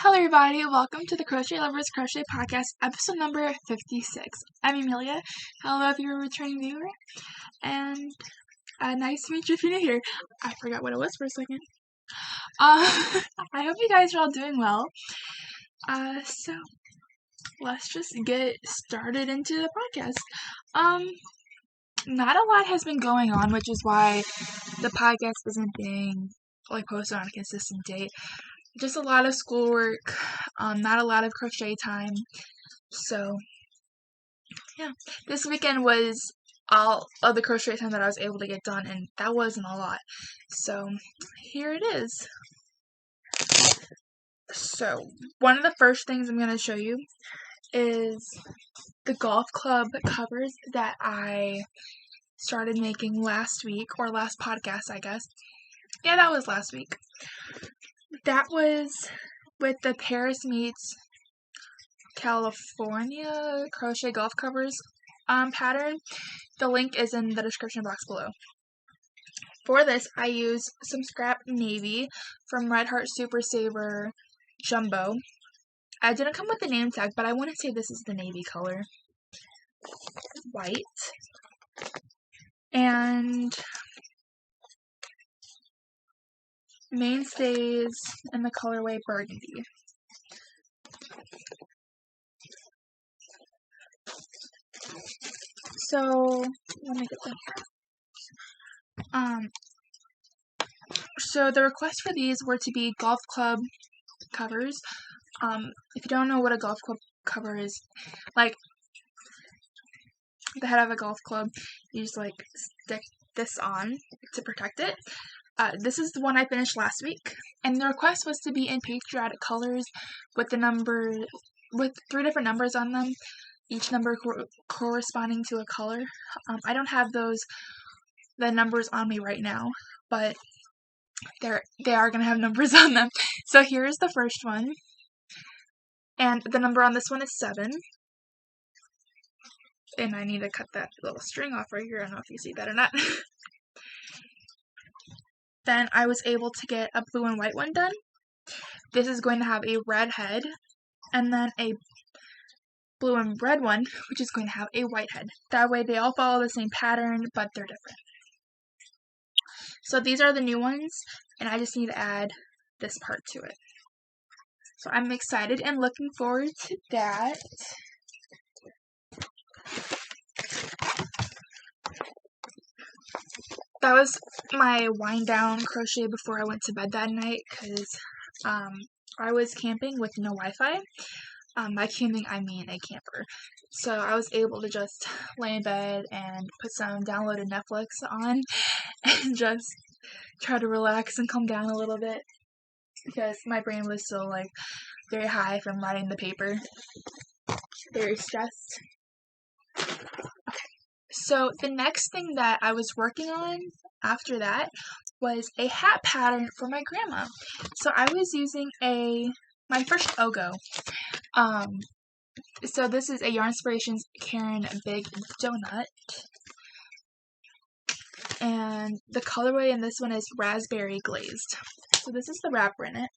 Hello everybody, welcome to the Crochet Lovers Crochet Podcast, episode number 56. I'm Amelia. Hello if you're a returning viewer, and nice to meet you if you're new here. I forgot what it was for a second. I hope you guys are all doing well. So let's just get started into the podcast. Not a lot has been going on, which is why the podcast isn't being posted on a consistent date. Just a lot of schoolwork, not a lot of crochet time. So, yeah. This weekend was all of the crochet time that I was able to get done, and that wasn't a lot. So, here it is. So, one of the first things I'm going to show you is the Golfclub Covers that I started making last week, or last podcast, I guess. Yeah, that was last week. That was with the Paris Meets California Crochet Golf Covers pattern. The link is in the description box below. For this, I used some scrap navy from Red Heart Super Saver Jumbo. I didn't come with the name tag, but I want to say this is the navy color. White. And mainstays in the colorway burgundy. So, let me get them. So the requests for these were to be golf club covers. If you don't know what a golf club cover is, like the head of a golf club, you just stick this on to protect it. This is the one I finished last week, and the request was to be in patriotic colors with 3 different numbers on them, each number corresponding to a color. I don't have the numbers on me right now, but they are gonna have numbers on them. So here's the first one, and the number on this one is 7. And I need to cut that little string off right here. I don't know if you see that or not. Then I was able to get a blue and white one done. This is going to have a red head, and then a blue and red one, which is going to have a white head. That way they all follow the same pattern, but they're different. So these are the new ones, and I just need to add this part to it. So I'm excited and looking forward to that. That was my wind down crochet before I went to bed that night, because I was camping with no Wi-Fi. By camping, I mean a camper. So I was able to just lay in bed and put some downloaded Netflix on and just try to relax and calm down a little bit, because my brain was still very high from writing the paper. Very stressed. So the next thing that I was working on after that was a hat pattern for my grandma. So I was using my first Ogo. So this is a Yarnspirations Karen Big Donut. And the colorway in this one is raspberry glazed. So this is the wrapper in it.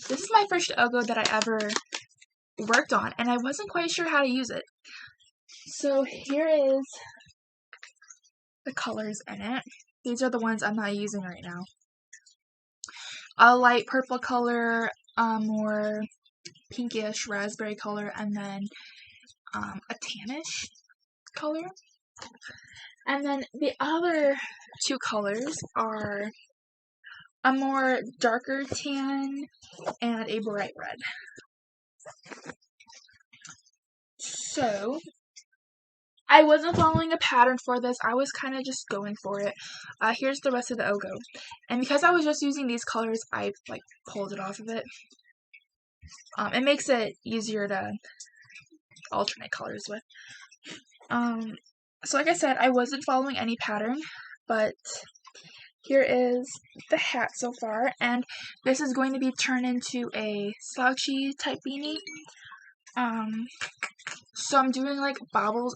This is my first Ogo that I ever worked on, and I wasn't quite sure how to use it. So here is the colors in it. These are the ones I'm not using right now. A light purple color, more pinkish raspberry color, and then a tannish color. And then the other 2 colors are a more darker tan and a bright red. So I wasn't following a pattern for this. I was kind of just going for it. Here's the rest of the Ogo. And because I was just using these colors, I pulled it off of it. It makes it easier to alternate colors with. So like I said, I wasn't following any pattern, but here is the hat so far, and this is going to be turned into a slouchy type beanie. So I'm doing bobbles,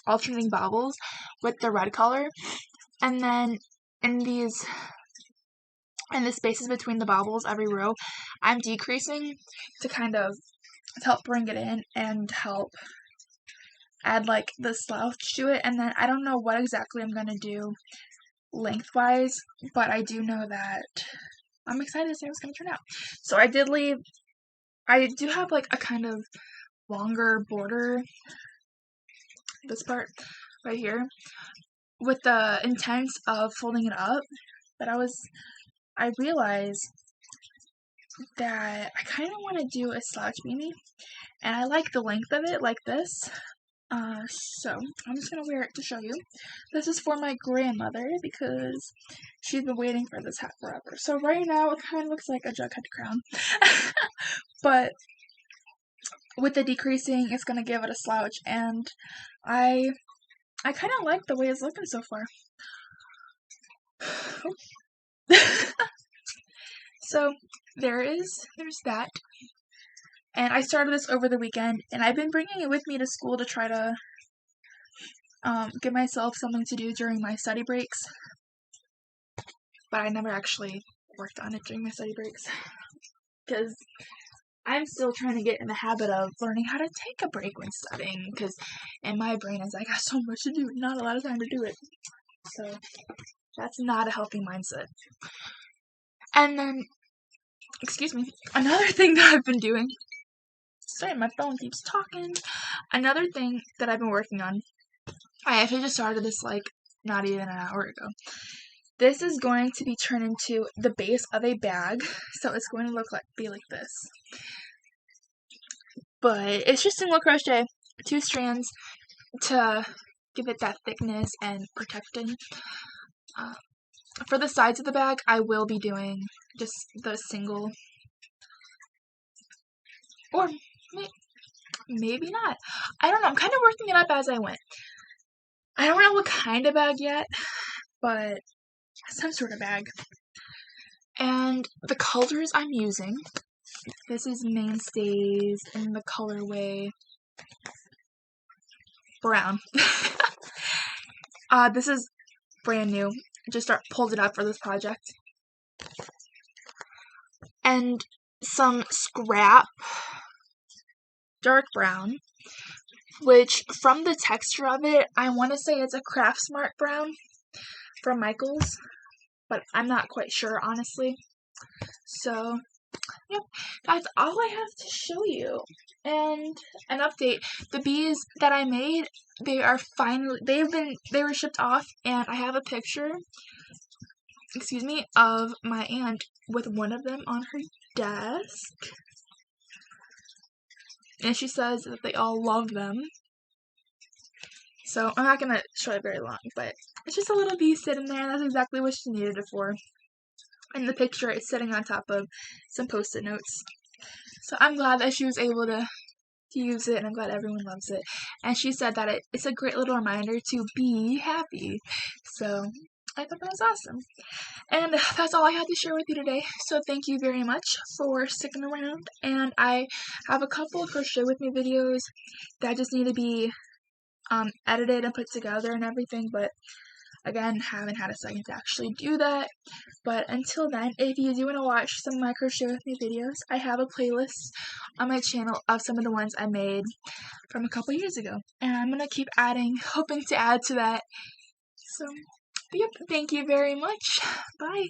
alternating bobbles with the red color, and then in these and the spaces between the bobbles every row, I'm decreasing to kind of help bring it in and help add like the slouch to it. And then I don't know what exactly I'm going to do lengthwise, but I do know that I'm excited to see how it's going to turn out. So I do have like a kind of longer border, this part right here, with the intent of folding it up, but I realized that I kind of want to do a slouch beanie, and I like the length of it like this. So I'm just going to wear it to show you. This is for my grandmother because she's been waiting for this hat forever. So right now it kind of looks like a Jughead crown. But with the decreasing, it's going to give it a slouch, and I kind of like the way it's looking so far. So there's that. And I started this over the weekend, and I've been bringing it with me to school to try to give myself something to do during my study breaks. But I never actually worked on it during my study breaks because I'm still trying to get in the habit of learning how to take a break when studying, because in my brain is like, I got so much to do, not a lot of time to do it. So that's not a healthy mindset. And then, excuse me, another thing that I've been doing, sorry, my phone keeps talking. Another thing that I've been working on, I actually just started this like not even an hour ago. This is going to be turned into the base of a bag, so it's going to be like this. But it's just single crochet, 2 strands to give it that thickness and protection. For the sides of the bag, I will be doing just the single, or maybe not. I don't know. I'm kind of working it up as I went. I don't know what kind of bag yet, but some sort of bag. And the colors I'm using, this is Mainstays in the colorway brown. This is brand new. Just pulled it up for this project. And some scrap dark brown, which from the texture of it, I want to say it's a Craft Smart brown from Michaels, but I'm not quite sure, honestly. So, yep, that's all I have to show you. And an update, the bees that I made, they were shipped off, and I have a picture, excuse me, of my aunt with one of them on her desk. And she says that they all love them. So I'm not going to show it very long, but it's just a little bee sitting there, and that's exactly what she needed it for. In the picture, it's sitting on top of some Post-it notes. So I'm glad that she was able to use it, and I'm glad everyone loves it. And she said that it's a great little reminder to be happy. So I thought that was awesome. And that's all I had to share with you today. So thank you very much for sticking around. And I have a couple of crochet with me videos that just need to be edited and put together and everything, but again, haven't had a second to actually do that. But until then, if you do want to watch some of my crochet with me videos, I have a playlist on my channel of some of the ones I made from a couple years ago, and I'm gonna keep hoping to add to that. So, yep, thank you very much. Bye.